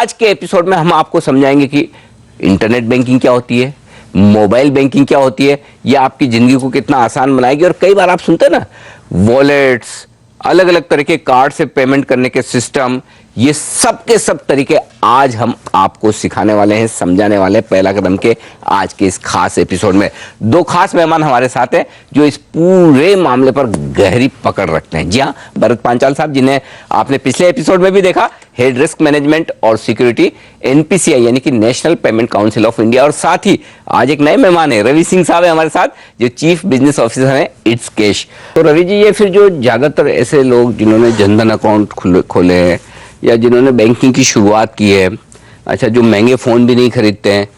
आज के एपिसोड में हम आपको समझाएंगे कि इंटरनेट बैंकिंग क्या होती है, मोबाइल बैंकिंग क्या होती है, ये आपकी जिंदगी को कितना आसान बनाएगी। और कई बार आप सुनते हैं ना, वॉलेट्स, अलग अलग तरह के कार्ड से पेमेंट करने के सिस्टम, ये सब के सब तरीके आज हम आपको सिखाने वाले हैं, समझाने वाले हैं पहला कदम के आज के इस खास एपिसोड में। दो खास मेहमान हमारे साथ हैं जो इस पूरे मामले पर गहरी पकड़ रखते हैं। जी हाँ, भरत पांचाल साहब, जिन्हें आपने पिछले एपिसोड में भी देखा, हेड रिस्क मैनेजमेंट और सिक्योरिटी एनपीसीआई यानी कि national payment council of India. और साथ ही आज एक नए मेहमान है, रवि सिंह साहब है हमारे साथ, जो चीफ बिजनेस ऑफिसर हैं इट्स कैश। तो रवि जी, ये फिर जो ज्यादातर ऐसे लोग जिन्होंने जनधन अकाउंट खोले हैं या जिन्होंने बैंकिंग की शुरुआत की है, अच्छा, जो महंगे फोन भी नहीं खरीदते हैं,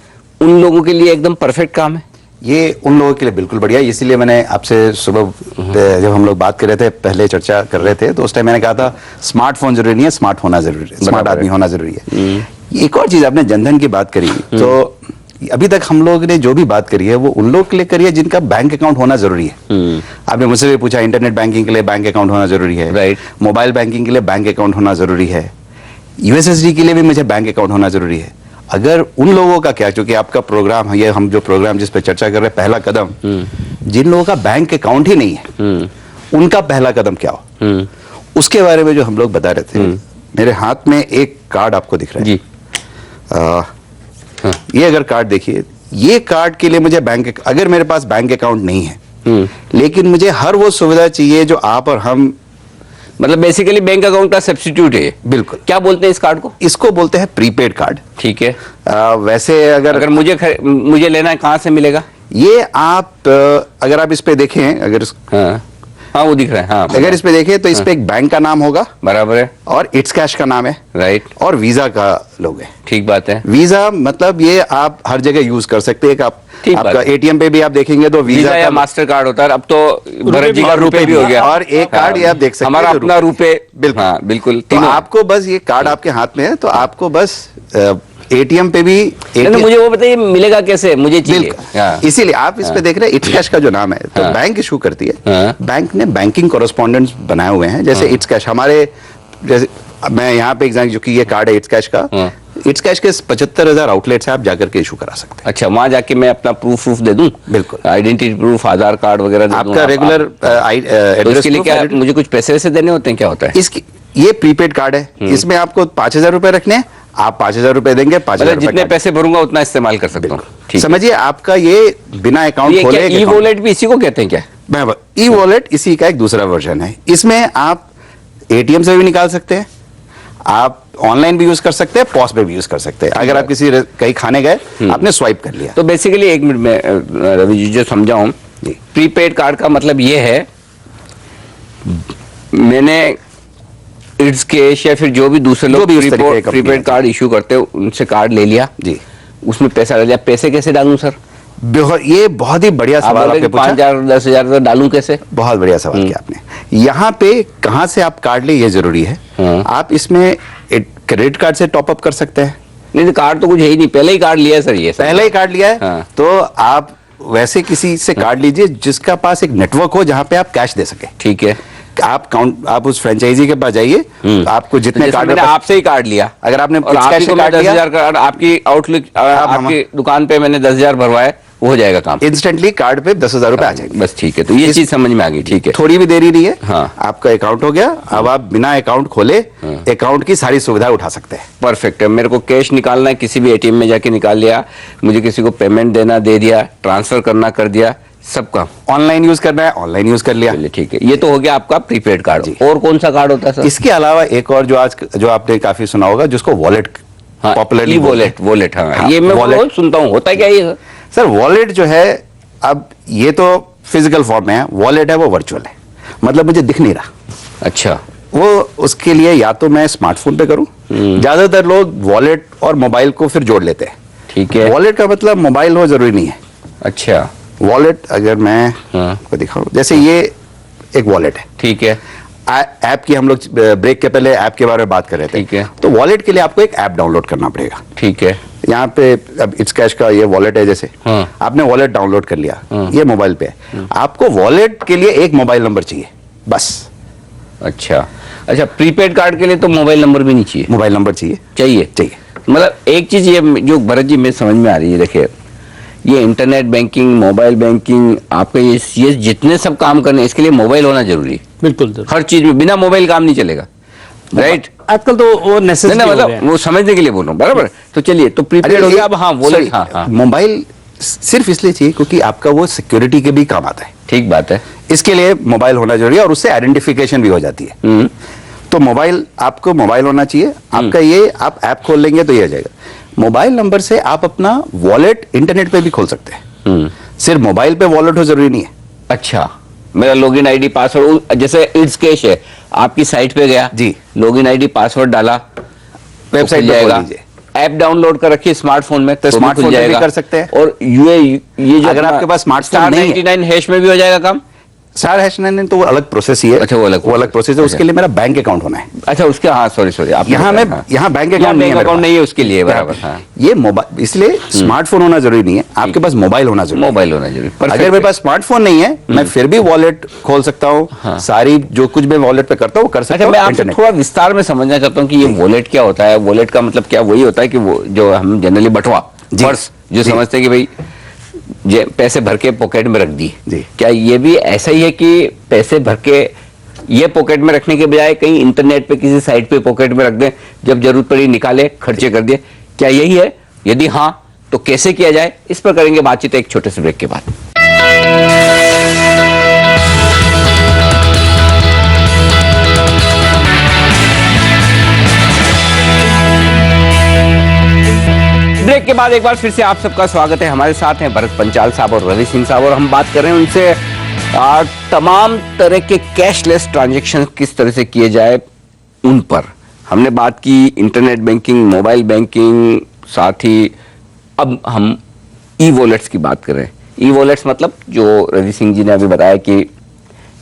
उन लोगों के लिए एकदम परफेक्ट काम है। ये उन लोगों के लिए बिल्कुल बढ़िया, इसीलिए मैंने आपसे सुबह जब हम लोग बात कर रहे थे, पहले चर्चा कर रहे थे, तो उस टाइम मैंने कहा था स्मार्टफोन जरूरी नहीं है, स्मार्ट होना जरूरी है, स्मार्ट आदमी होना जरूरी है। एक और चीज, आपने जनधन की बात करी, तो अभी तक हम लोग ने जो भी बात करी है वो उन लोग के लिए करी है जिनका बैंक अकाउंट होना जरूरी है। आपने मुझसे भी पूछा, इंटरनेट बैंकिंग के लिए बैंक अकाउंट होना जरूरी है, राइट, मोबाइल बैंकिंग के लिए बैंक अकाउंट होना जरूरी है, यूएसएसडी के लिए भी मुझे बैंक अकाउंट होना जरूरी है। अगर उन लोगों का क्या, क्योंकि आपका प्रोग्राम है, ये हम जो प्रोग्राम जिस पे चर्चा कर रहे हैं, पहला कदम, जिन लोगों का बैंक अकाउंट ही नहीं है उनका पहला कदम क्या हो, उसके बारे में जो हम लोग बता रहे थे। मेरे हाथ में एक कार्ड आपको दिख रहा है जी। ये अगर कार्ड देखिए, ये कार्ड के लिए मुझे बैंक, अगर मेरे पास बैंक अकाउंट नहीं है लेकिन मुझे हर वो सुविधा चाहिए जो आप और हम, मतलब बेसिकली बैंक अकाउंट का सब्स्टिट्यूट है। बिल्कुल। क्या बोलते हैं इस कार्ड को? इसको बोलते हैं प्रीपेड कार्ड। ठीक है। वैसे अगर मुझे लेना है, कहाँ से मिलेगा ये? आप अगर आप इस पे देखें, अगर हाँ वो दिख रहा है, हाँ, अगर इस पे देखें तो इस पे एक बैंक का नाम होगा, बराबर है, और इट्स कैश का नाम है, राइट, और वीजा का लोगो है। ठीक बात है। वीजा मतलब ये आप हर जगह यूज कर सकते हैं। आपका एटीएम पे भी आप देखेंगे तो वीजा या मास्टर कार्ड होता है। अब तो भरत जी का रुपए भी हो गया, और एक कार्ड ये आप देख सकते हैं, हमारा अपना रुपए। बिल्कुल, हाँ, बिल्कुल। तो आपको बस ये कार्ड आपके हाथ में है, तो आपको बस एटीएम पे भी मुझे वो बताइए मिलेगा कैसे, मुझे चाहिए। इसीलिए आप इस पे देख रहे हैं इट्स कैश का जो नाम है, तो बैंक इशू करती है। बैंक ने बैंकिंग कॉरेस्पॉन्डेंट्स बनाए हुए हैं, जैसे इट्स कैश हमारे, जैसे मैं यहाँ पे एग्जाम्पल, जो कि ये कार्ड है इट्स कैश का, इट्स कैश के 75,000 आउटलेट से आप जाकर के इशू करा सकते हैं। अच्छा, वहां जाके मैं अपना प्रूफ दे दूं? बिल्कुल, आइडेंटिटी प्रूफ, आधार कार्ड वगैरह, आपका रेगुलर एड्रेस के लिए क्या मुझे कुछ पैसे वैसे देने होते हैं? क्या होता है इसकी? ये प्रीपेड कार्ड है, इसमें आपको 5,000 रुपए रखने हैं, आप 5,000 रुपए देंगे, 5,000 जितने पैसे भरूंगा उतना इस्तेमाल कर सकता हूँ। समझिए, आपका ये बिना अकाउंट खोले, ई वॉलेट भी इसी को कहते हैं क्या? ई वॉलेट इसी का एक दूसरा वर्जन है। इसमें आप एटीएम से भी निकाल सकते हैं, आप ऑनलाइन भी यूज कर सकते हैं, पॉस पे भी यूज कर सकते हैं। अगर आप किसी कहीं खाने गए, आपने स्वाइप कर लिया। तो बेसिकली, एक मिनट में रवि जी जो समझाऊं, प्रीपेड कार्ड का मतलब ये है, मैंने इट्स कैश या फिर जो भी दूसरे लोग प्रीपेड कार्ड इशू करते हैं उनसे कार्ड ले लिया जी, उसमें पैसा डाल दिया। पैसे कैसे डालूं सर? ये बहुत ही बढ़िया सवाल आपने पूछा। 5,000 10,000 डालूं कैसे? बहुत बढ़िया सवाल किया आपने। यहाँ पे कहाँ से आप कार्ड ले, ये जरूरी है। आप इसमें क्रेडिट कार्ड से टॉप अप कर सकते हैं। नहीं तो कार्ड तो कुछ है ही नहीं, पहले ही कार्ड लिया है सर। ये पहले ही कार्ड लिया है, तो आप वैसे किसी से कार्ड लीजिए जिसका पास एक नेटवर्क हो जहाँ पे आप कैश दे सके। ठीक है। आप उस फ्रेंचाइजी के पास जाइए, आपको जितने कार्ड, मैंने आपसे ही कार्ड लिया, अगर आपने कार्ड लिया, 10,000 कार्ड आपकी आउटलुक आपकी दुकान पे मैंने 10,000 भरवाए, वो हो जाएगा काम इंस्टेंटली, कार्ड पे 10,000 रुपए आ जाएंगे बस। ठीक है, तो ये चीज समझ में आ गई। ठीक है, थोड़ी भी देरी नहीं है। हाँ, आपका अकाउंट हो गया। अब आप बिना अकाउंट खोले अकाउंट की सारी सुविधा उठा सकते हैं। परफेक्ट है। मेरे को कैश निकालना है, किसी भी एटीएम में जाके निकाल लिया, मुझे किसी को पेमेंट देना दे दिया, ट्रांसफर करना कर दिया, सब काम ऑनलाइन यूज करना है, ऑनलाइन यूज कर लिया। ठीक है, ये तो हो गया आपका प्रीपेड कार्ड। और कौन सा कार्ड होता है सर? इसके अलावा एक और जो आपने काफी सुना होगा, जिसको वॉलेट, पॉपुलरली वॉलेट। हाँ, ये मैं वॉलेट सुनता हूँ, होता क्या है सर? वॉलेट जो है, अब ये तो फिजिकल फॉर्म में है, वॉलेट है वो वर्चुअल है, मतलब मुझे दिख नहीं रहा। अच्छा, वो उसके लिए या तो मैं स्मार्टफोन पे करूं, ज्यादातर लोग वॉलेट और मोबाइल को फिर जोड़ लेते हैं। ठीक है। वॉलेट का मतलब मोबाइल हो जरूरी नहीं है। अच्छा, वॉलेट अगर मैं आपको दिखाऊं, जैसे ये एक वॉलेट है। ठीक है। ऐप की हम लोग ब्रेक के पहले ऐप के बारे में बात कर रहे थे। ठीक है। तो वॉलेट के लिए आपको एक ऐप डाउनलोड करना पड़ेगा। ठीक है। यहाँ पे अब इट्स कैश का ये वॉलेट है, जैसे आपने वॉलेट डाउनलोड कर लिया, ये मोबाइल पे है, आपको वॉलेट के लिए एक मोबाइल नंबर चाहिए बस। अच्छा, प्रीपेड कार्ड के लिए तो मोबाइल नंबर भी नहीं चाहिए? मोबाइल नंबर चाहिए। चाहिए। मतलब एक चीज ये जो भरत जी में समझ में आ रही है, देखिए ये इंटरनेट बैंकिंग, मोबाइल बैंकिंग, आपका ये जितने सब काम करने हैं, इसके लिए मोबाइल होना जरूरी है। बिल्कुल जरूर। हर चीज में बिना मोबाइल काम नहीं चलेगा, राइट? आजकल तो वो नेसेसिटी हो गया मतलब है। वो समझने के लिए बोल रहा हूँ, बराबर। तो चलिए, तो प्रीपेड हो गया। अब हाँ, वॉलेट, हाँ, मोबाइल सिर्फ इसलिए चाहिए क्योंकि आपका वो सिक्योरिटी के भी काम आता है। ठीक बात है। इसके लिए मोबाइल होना जरूरी है और उससे आइडेंटिफिकेशन भी हो जाती है। तो मोबाइल, आपको मोबाइल होना चाहिए। आपका ये, आप ऐप खोल लेंगे तो ये आ जाएगा। मोबाइल नंबर से आप अपना वॉलेट इंटरनेट पे भी खोल सकते हैं। सिर्फ मोबाइल पे वॉलेट हो जरूरी नहीं है। अच्छा, मेरा लॉगिन आईडी पासवर्ड, जैसे इट्स कैश है, आपकी साइट पे गया जी, लॉगिन आईडी पासवर्ड डाला, वेबसाइट पे खोल लीजिए। ऐप डाउनलोड कर रखिए स्मार्टफोन में, तो स्मार्टफोन खुल पे भी जाएगा। कर सकते हैं। और ये जो अगर आपके पास स्मार्टफोन नहीं है, 99 हैश में भी हो जाएगा काम। स्टार हैश 99 तो वो अलग प्रोसेस ही है। अच्छा, वो अलग प्रोसेस है। उसके लिए मेरा बैंक अकाउंट होना है। अच्छा, उसके, हाँ, सॉरी आप यहाँ मैं, यहाँ बैंक अकाउंट नहीं है, अकाउंट नहीं है उसके लिए, बराबर। हाँ, ये मोबाइल, इसलिए स्मार्टफोन होना जरूरी नहीं है, आपके पास मोबाइल होना जरूरी है। मोबाइल होना जरूरी। अगर मेरे पास स्मार्टफोन नहीं है, मैं फिर भी वॉलेट खोल सकता हूँ। सारी जो कुछ मैं वॉलेट पे करता हूँ कर सकता अच्छा, हूँ। मैं आपसे थोड़ा विस्तार में समझना चाहता हूँ कि ये वॉलेट क्या होता है। वॉलेट का मतलब क्या वही होता है कि वो जो हम जनरली बटवा, पर्स जो समझते हैं कि भाई पैसे भर के पॉकेट में रख दी, क्या ये भी ऐसा ही है कि पैसे भर के ये पॉकेट में रखने के बजाय कहीं इंटरनेट पे किसी साइट पे पॉकेट में रख दें, जब जरूरत पड़ी निकाले, खर्चे कर दिए, क्या यही है? यदि हाँ, तो कैसे किया जाए, इस पर करेंगे बातचीत एक छोटे से ब्रेक के बाद। ब्रेक के बाद एक बार फिर से आप सबका स्वागत है। हमारे साथ हैं भरत पंचाल साहब और रवि सिंह साहब, और हम बात कर रहे हैं उनसे तमाम तरह के कैशलेस ट्रांजैक्शन किस तरह से किए जाए उन पर। हमने बात की इंटरनेट बैंकिंग, मोबाइल बैंकिंग, साथ ही अब हम ई वॉलेट्स की बात कर रहे हैं। ई वॉलेट्स मतलब जो रवि सिंह जी ने अभी बताया कि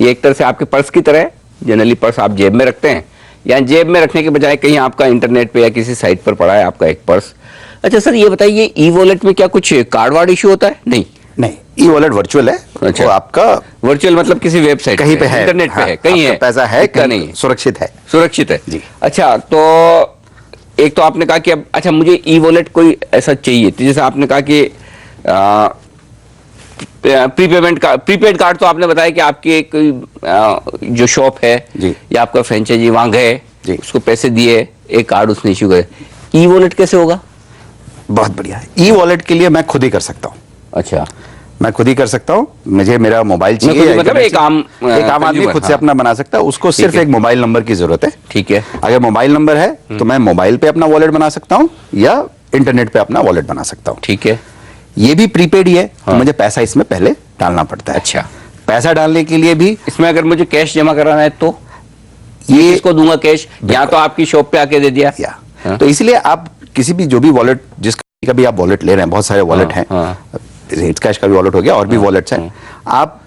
ये एक तरह से आपके पर्स की तरह है। जनरली पर्स आप जेब में रखते हैं, या जेब में रखने के बजाय कहीं आपका इंटरनेट पे या किसी साइट पर पड़ा है आपका एक पर्स। अच्छा सर, ये बताइए ई वॉलेट में क्या कुछ कार्ड वार्ड इशू होता है? नहीं, ई वॉलेट वर्चुअल है। अच्छा, वो आपका वर्चुअल मतलब किसी वेबसाइट कहीं पे है, इंटरनेट पे है, कहीं है, पैसा है, का नहीं, सुरक्षित है। सुरक्षित है जी। अच्छा, तो एक तो आपने कहा कि अब अच्छा मुझे ई वॉलेट कोई ऐसा चाहिए, तो जैसे आपने कहा कि प्रीपेड कार्ड तो आपने बताया कि आपकी कोई जो शॉप है या आपका फ्रेंचाइजी वहां गए, उसको पैसे दिए, एक कार्ड उसने इश्यू करे। ई वॉलेट कैसे होगा? बहुत बढ़िया। ई वॉलेट के लिए मैं खुद ही कर सकता हूँ। अच्छा, मैं खुद ही कर सकता हूँ। मुझे मेरा मोबाइल चाहिए, मतलब एक आम आदमी खुद से अपना बना सकता है। उसको सिर्फ एक मोबाइल नंबर की जरूरत है। ठीक है। अगर मोबाइल नंबर है तो मैं मोबाइल पे अपना वॉलेट बना सकता हूँ या इंटरनेट पे अपना वॉलेट बना सकता हूँ। ठीक है। ये भी प्रीपेड ही है, तो मुझे पैसा इसमें पहले डालना पड़ता है। अच्छा, पैसा डालने के लिए भी इसमें अगर मुझे कैश जमा कराना है तो ये किसको दूंगा कैश? या तो आपकी शॉप पे आके दे दिया, या तो इसलिए आप किसी भी जो भी वॉलेट, जिसका भी आप वॉलेट ले रहे हैं, बहुत सारे वॉलेट हैं, इट्स कैश का भी वॉलेट हो गया और भी वॉलेट्स हैं। आप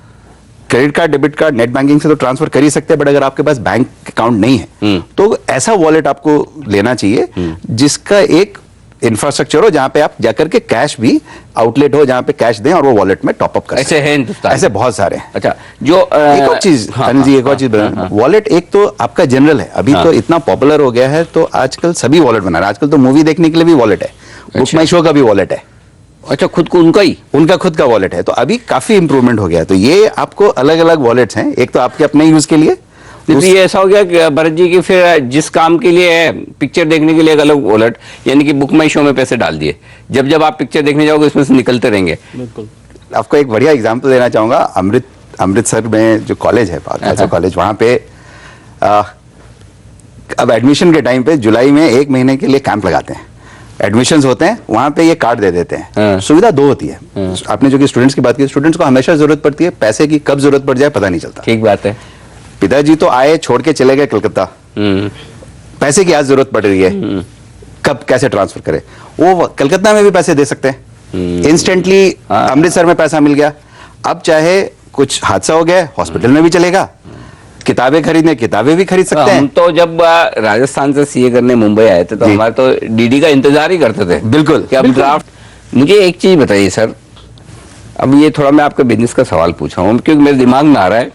credit card, debit card, net banking से तो ट्रांसफर कर ही सकते हैं, बट अगर आपके पास बैंक अकाउंट नहीं है तो ऐसा वॉलेट आपको लेना चाहिए जिसका एक इंफ्रास्ट्रक्चर हो, जहां पे आप जाकर के कैश भी आउटलेट हो, जहां पे कैश दें और वो वॉलेट में टॉपअप कर। ऐसे है हिंदुस्तान, ऐसे बहुत सारे हैं। अच्छा, जो एक और चीज अनिल जी, एक और चीज वॉलेट एक तो आपका जनरल है, अभी तो इतना पॉपुलर हो गया है, तो आजकल सभी वॉलेट बना रहे हैं। आजकल तो मूवी देखने के लिए भी वॉलेट है, बुक माई शो का भी वॉलेट है। अच्छा, खुद को उनका खुद का वॉलेट है। तो अभी काफी इंप्रूवमेंट हो गया है। तो ये आपको अलग अलग वॉलेट्स हैं, एक तो आपके अपने यूज के लिए। ये ऐसा हो गया कि भरत जी की फिर जिस काम के लिए है, पिक्चर देखने के लिए एक अलग वॉलेट, यानी कि बुक माई शो में पैसे डाल दिए, जब जब आप पिक्चर देखने जाओगे इसमें से निकलते रहेंगे। बिल्कुल। आपको एक बढ़िया एग्जांपल देना चाहूंगा। अमृतसर में जो कॉलेज है, कॉलेज, वहां पे अब एडमिशन के टाइम पे जुलाई में 1 महीने के लिए कैंप लगाते हैं, एडमिशंस होते हैं, वहां पे ये कार्ड दे देते हैं। सुविधा 2 होती है। आपने जो कि स्टूडेंट्स की बात की, स्टूडेंट्स को हमेशा जरूरत पड़ती है, पैसे की कब जरूरत पड़ जाए पता नहीं चलता। ठीक बात है। पिताजी तो आए, छोड़ के चले गए कलकत्ता, पैसे की आज जरूरत पड़ रही है, कब कैसे ट्रांसफर करें? वो कलकत्ता में भी पैसे दे सकते हैं इंस्टेंटली, अमृतसर में पैसा मिल गया। अब चाहे कुछ हादसा हो गया, हॉस्पिटल में भी चलेगा, किताबें खरीदने, किताबें भी खरीद सकते हैं। हम तो जब राजस्थान से सीए करने मुंबई आए थे तो हमारे तो डीडी का इंतजार ही करते थे। बिल्कुल। कि अब ड्राफ्ट। मुझे एक चीज बताइए सर, अब ये थोड़ा मैं आपके बिजनेस का सवाल पूछ रहा हूँ, क्योंकि मेरे दिमाग में आ रहा है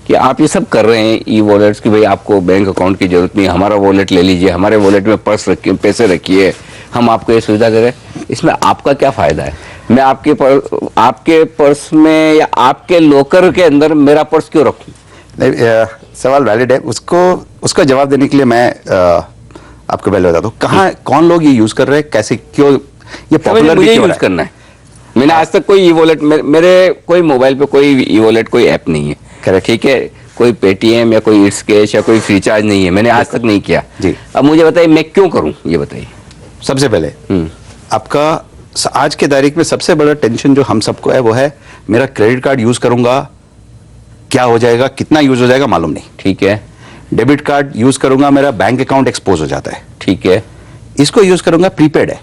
कि आप ये सब कर रहे हैं ई वॉलेट्स की, भाई आपको बैंक अकाउंट की जरूरत नहीं, हमारा वॉलेट ले लीजिए, हमारे वॉलेट में पर्स रखिए, पैसे रखिए, हम आपको ये सुविधा दे रहे हैं, इसमें आपका क्या फायदा है? मैं आपके पर्स में या आपके लॉकर के अंदर मेरा पर्स क्यों रखूं? नहीं, सवाल वैलिड है, उसका जवाब देने के लिए मैं आपको पहले बताता हूँ कहाँ कौन लोग ये यूज कर रहे हैं, कैसे, क्यों ये पॉपुलर मुझे क्यों यूज करना है। मैंने आज तक कोई ई वॉलेट, मेरे कोई मोबाइल पे कोई ई वॉलेट, कोई ऐप नहीं है। Correct. ठीक है, कोई पेटीएम या कोई इट्स कैश या कोई फ्रीचार्ज नहीं है, मैंने आज तक नहीं किया जी। अब मुझे बताइए मैं क्यों करूं, ये बताइए। सबसे पहले आपका आज के तारीख में सबसे बड़ा टेंशन जो हम सबको है वो है मेरा क्रेडिट कार्ड यूज करूंगा क्या हो जाएगा, कितना यूज हो जाएगा मालूम नहीं। ठीक है। डेबिट कार्ड यूज करूंगा मेरा बैंक अकाउंट एक्सपोज हो जाता है। ठीक है। इसको यूज करूंगा, प्रीपेड है,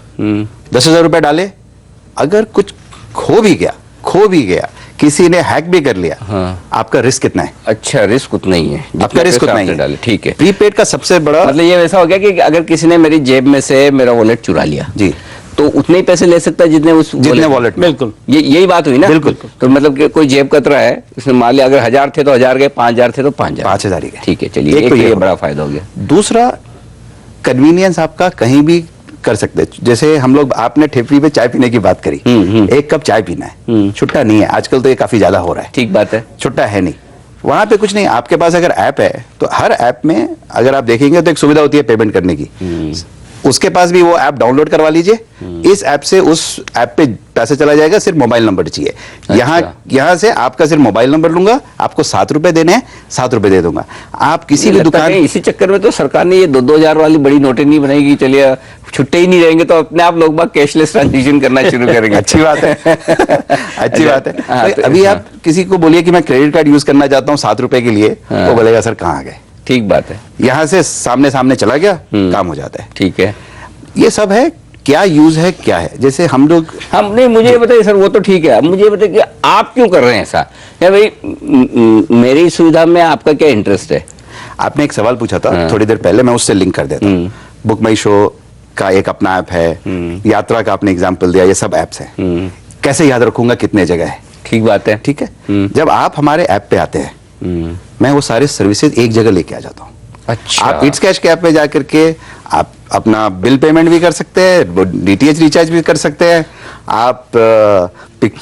10,000 रुपए डाले, अगर कुछ खो भी गया, किसी ने हैक भी कर लिया, हाँ। आपका रिस्क कितना है? अच्छा, रिस्क उतना ही है, आपका रिस्क उतना ही है। ठीक है। प्रीपेड का सबसे बड़ा मतलब ये वैसा हो गया कि अगर किसी ने मेरी जेब में से मेरा वॉलेट चुरा लिया जी, तो उतने ही पैसे ले सकता है जितने वॉलेट में। बिल्कुल, यही बात हुई ना। बिल्कुल। तो मतलब कि कोई जेब कतरा है, उसमें मान लिया अगर 1000 थे तो 1000 गए, 5000 थे तो 5000 ही गए। ठीक है, चलिए, एक तो ये ये बड़ा फायदा हो गया। दूसरा, कन्वीनियंस आपका कहीं भी कर सकते हैं। जैसे हम लोग, आपने ठेपरी पे चाय पीने की बात करी, एक कप चाय पीना है, छुट्टा नहीं है, आजकल तो ये काफी ज्यादा हो रहा है। ठीक बात है। छुट्टा है नहीं, वहां पे कुछ नहीं। आपके पास अगर ऐप है तो हर ऐप में अगर आप देखेंगे तो एक सुविधा होती है पेमेंट करने की, उसके पास भी वो ऐप डाउनलोड करवा लीजिए, इस ऐप से उस ऐप पे पैसे चला जाएगा, सिर्फ मोबाइल नंबर चाहिए। यहाँ से आपका सिर्फ मोबाइल नंबर लूंगा, आपको 7 रुपए देने हैं, 7 रुपए दे दूंगा। आप किसी भी दुकान, इसी चक्कर में तो सरकार ने ये 2-2000 वाली बड़ी नोटें नहीं बनाएगी, चलिए छुट्टे ही नहीं रहेंगे तो अपने आप लोग बाग कैशलेस ट्रांजेक्शन करना शुरू करेंगे। अच्छी बात है। अच्छी बात है। हाँ, तो अभी आप किसी को बोलिए कि मैं क्रेडिट कार्ड यूज करना चाहता हूँ 7 रुपए के लिए, वो बोलेगा सर कहाँ गए। ठीक बात है। यहाँ से सामने चला गया, काम हो जाता है। ठीक है। ये सब है, क्या यूज है, क्या है। जैसे हम नहीं, मुझे ये बताइए सर, वो तो ठीक है, अब मुझे ये बताइए कि आप क्यों कर रहे हैं ऐसा? या भाई मेरी सुविधा में आपका क्या इंटरेस्ट है? आपने एक सवाल पूछा था थोड़ी देर पहले, मैं उससे लिंक कर देता हूँ। बुक माई शो का एक अपना ऐप है, यात्रा का आपने एग्जाम्पल दिया, ये सब ऐप्स हैं। कैसे याद रखूंगा कितने जगह है? ठीक बात है। ठीक है। जब आप हमारे ऐप पे आते हैं, मैं वो सारे सर्विसेज एक जगह लेके आ जाता हूँ। अच्छा। आप इट्स कैश के ऐप पे जाकर के आप अपना बिल पेमेंट भी कर सकते हैं, डीटीएच रिचार्ज भी कर सकते हैं, आप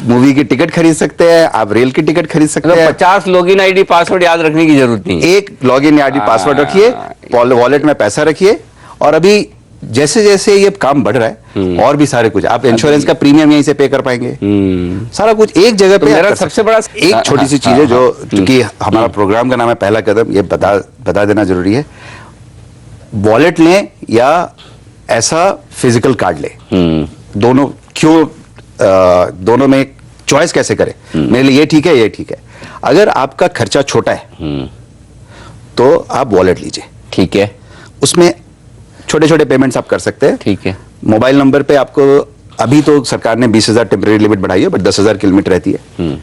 मूवी की टिकट खरीद सकते हैं, आप रेल की टिकट खरीद सकते हैं। 50 लॉगिन आईडी पासवर्ड याद रखने की जरूरत नहीं है। एक लॉगिन आईडी पासवर्ड रखिए, वॉलेट में पैसा रखिए, और अभी जैसे जैसे ये काम बढ़ रहा है और भी सारे कुछ, आप इंश्योरेंस का प्रीमियम यहीं से पे कर पाएंगे, सारा कुछ एक जगह पे। मेरा सबसे बड़ा एक छोटी सी चीज है जो, क्योंकि हमारा प्रोग्राम का नाम है पहला कदम, ये बता देना जरूरी है। वॉलेट लें या ऐसा फिजिकल कार्ड ले, दोनों क्यों, दोनों में चॉइस कैसे करें? मेरे लिए ये ठीक है, ये ठीक है। अगर आपका खर्चा छोटा है तो आप वॉलेट लीजिए। ठीक है। उसमें छोटे छोटे पेमेंट्स आप कर सकते हैं। ठीक है। मोबाइल नंबर पे आपको, अभी तो सरकार ने 20,000 टेम्परेरी लिमिट बढ़ाई है, बट 10,000 की लिमिट रहती है।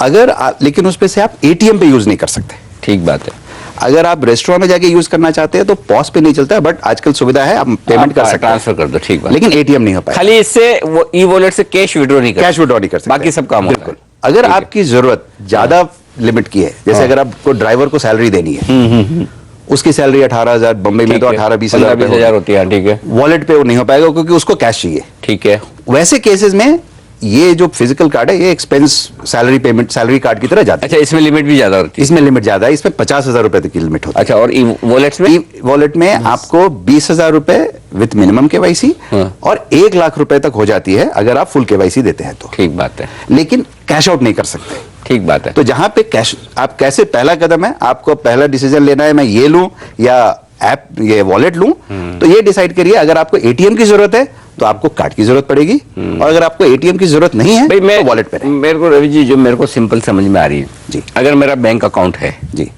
अगर लेकिन उस पे से आप एटीएम पे यूज नहीं कर सकते। ठीक बात है। अगर आप रेस्टोरेंट में जाके यूज करना चाहते हैं तो पॉस पे नहीं चलता है, बट आजकल सुविधा है, आप पेमेंट कर सकते हैं, ट्रांसफर कर दो। ठीक बात। लेकिन एटीएम नहीं हो पाएगा। खाली इससे वो ई वॉलेट से कैश विड्रॉ नहीं कर सकते, बाकी सब काम होता है। बिल्कुल। अगर आपकी जरूरत ज्यादा लिमिट की है, जैसे अगर आपको ड्राइवर को सैलरी देनी है, उसकी सैलरी 18,000, बम्बई में तो 18-20,000 होती है। ठीक है। वॉलेट पे वो नहीं हो पाएगा क्योंकि उसको कैश चाहिए। ठीक है। वैसे केसेस में ये जो फिजिकल कार्ड है, ये expense salary payment, salary card की तरह जाता है। अच्छा, इसमें लिमिट भी ज्यादा होती है? इसमें लिमिट ज्यादा है, इसमें 50,000 रुपए तक की लिमिट होती है। अच्छा, और ई वॉलेट्स में? वॉलेट में आपको 20,000 रुपए विथ मिनिमम केवाईसी और 1 लाख रुपए तक हो जाती है अगर आप फुल केवाईसी देते हैं तो। ठीक बात है। लेकिन कैश आउट नहीं कर सकते। ठीक बात है। तो जहां पे कैश, आप कैसे, पहला कदम है आपको, पहला डिसीजन लेना है, मैं ये लूं या ऐप, ये वॉलेट लूं, तो ये डिसाइड करिए। अगर आपको एटीएम की जरूरत है तो आपको कार्ड की जरूरत पड़ेगी, और अगर आपको एटीएम की जरूरत नहीं है तो वॉलेट पे रहें। मेरे को रवि जी, जो मेरे को सिंपल समझ में आ रही है जी, अगर मेरा बैंक अकाउंट है जी,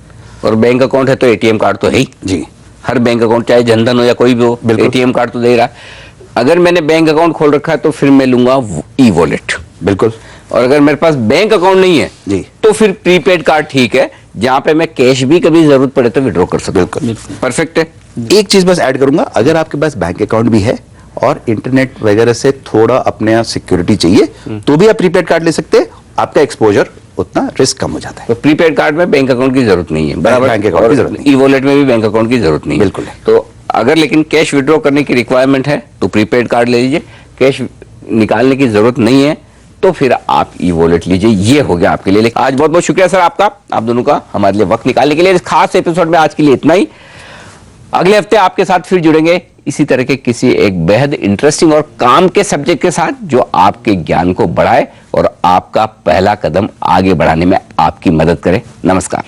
और बैंक अकाउंट है तो एटीएम कार्ड तो है ही जी। हर बैंक अकाउंट, चाहे जनधन हो या कोई भी हो, एटीएम कार्ड तो दे रहा। अगर मैंने बैंक अकाउंट खोल रखा है तो फिर मैं लूंगा ई वॉलेट। बिल्कुल। और अगर मेरे पास बैंक अकाउंट नहीं है जी, तो फिर प्रीपेड कार्ड ठीक है, जहां पे मैं कैश भी कभी जरूरत पड़े तो विड्रॉ कर सकता हूं। परफेक्ट है। एक चीज बस ऐड करूंगा, अगर आपके पास बैंक अकाउंट भी है और इंटरनेट वगैरह से थोड़ा अपने सिक्योरिटी चाहिए तो भी आप प्रीपेड कार्ड ले सकते हैं, आपका एक्सपोजर उतना रिस्क कम हो जाता है। तो प्रीपेड कार्ड में बैंक अकाउंट की जरूरत नहीं है, बराबर। बैंक अकाउंट की जरूरत नहीं, ई वॉलेट में भी बैंक अकाउंट की जरूरत नहीं है। बिल्कुल। तो अगर लेकिन कैश विड्रॉ करने की रिक्वायरमेंट है तो प्रीपेड कार्ड ले लीजिए, कैश निकालने की जरूरत नहीं है तो फिर आप ई वॉलेट लीजिए। ये हो गया आपके लिए। लेकिन आज बहुत बहुत शुक्रिया सर आपका, आप दोनों का हमारे लिए वक्त निकालने के लिए। इस खास एपिसोड में आज के लिए इतना ही। अगले हफ्ते आपके साथ फिर जुड़ेंगे इसी तरह के किसी एक बेहद इंटरेस्टिंग और काम के सब्जेक्ट के साथ, जो आपके ज्ञान को बढ़ाए और आपका पहला कदम आगे बढ़ाने में आपकी मदद करे। नमस्कार।